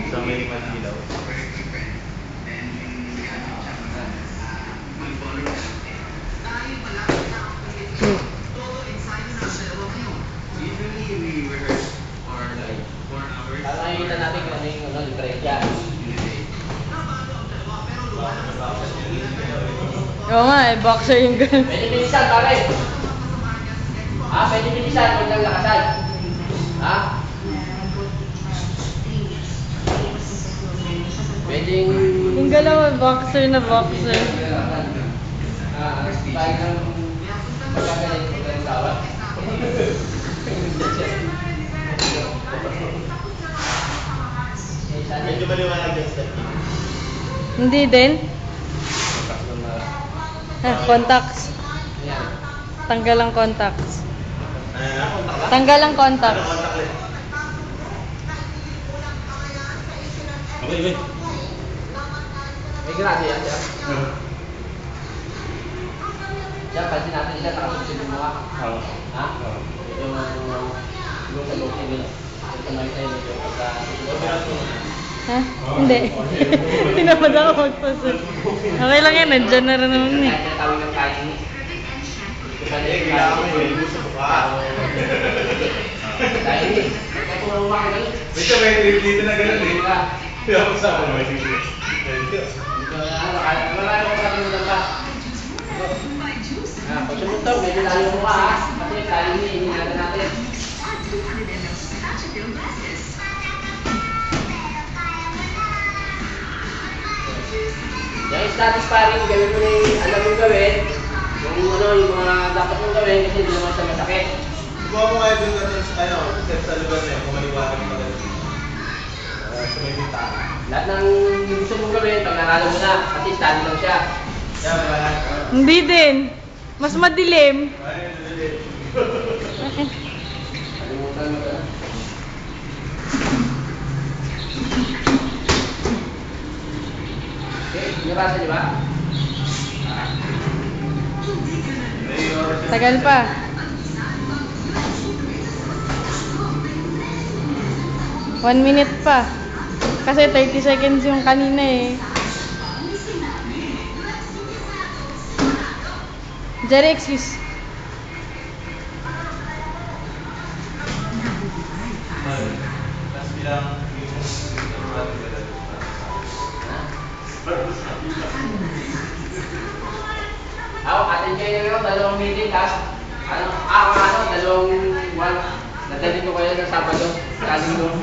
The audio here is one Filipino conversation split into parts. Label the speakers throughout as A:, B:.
A: sa may Manilaw.
B: Nakikita natin kung ano yung diferensya.
C: Oo nga eh, boxer yung ganun.
B: Pwede bilisan, pare. Ha? Pwede bilisan, huwag lang lakasan. Ha? Pwedeng...
C: Yung galaw eh, boxer na boxer.
B: Tayo ng magagaling ko ng tawad.
A: Medyo maliwanag yung step.
C: Hindi din? Contacts. Tanggal ang contacts. Tanggal ang contacts.
A: Okay, wait.
B: May grado yan, siya. Siya, pansin natin siya, nakasusin yung mukha. Ha? Medyo sa loob niya. Ito na tayo medyo pagka...
C: Ha? Hindi. Tinamad ako magpasun. Okay lang yan, nandyan na rin naman eh.
B: Kaya tawag ng kain ni.
A: Kailangan mo yung gusto mo ka.
B: Dahil ni, kaya kung naman ka ganun.
A: Medyo may trip dito na ganun eh. Kaya ako sa ako may trip.
B: Marami ko sabi mo lang ba? Pag sumutok, medyo layo mo ka ha. Kasi tayo ni, hinihinagan natin. Yung static sparring, gawin mo na yung alam mong gawin. Yung mga dapat mong gawin kasi hindi naman siya masakit.
A: Kuha mo nga doon na step sa lugar na yun, kung maliwanag mo na sa may bintana.
B: Lahat ng gusto mong gawin, pag naralo mo na, kasi study lang siya.
A: Yan, maliwanag.
C: Hindi din. Mas madilim.
B: Kalimutan mo na. Okay, nabasa di ba?
C: Tagal pa. One minute pa. Kasi 30 seconds yung kanina eh. Jerry, excuse.
A: Mas bilang
B: Ako, atin kayo ngayon, 2 meeting, tapos dalawang buwan. Nadalhin ko kayo ng Sabado, Kalinggo.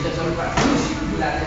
B: Sasabi pa. Wala na.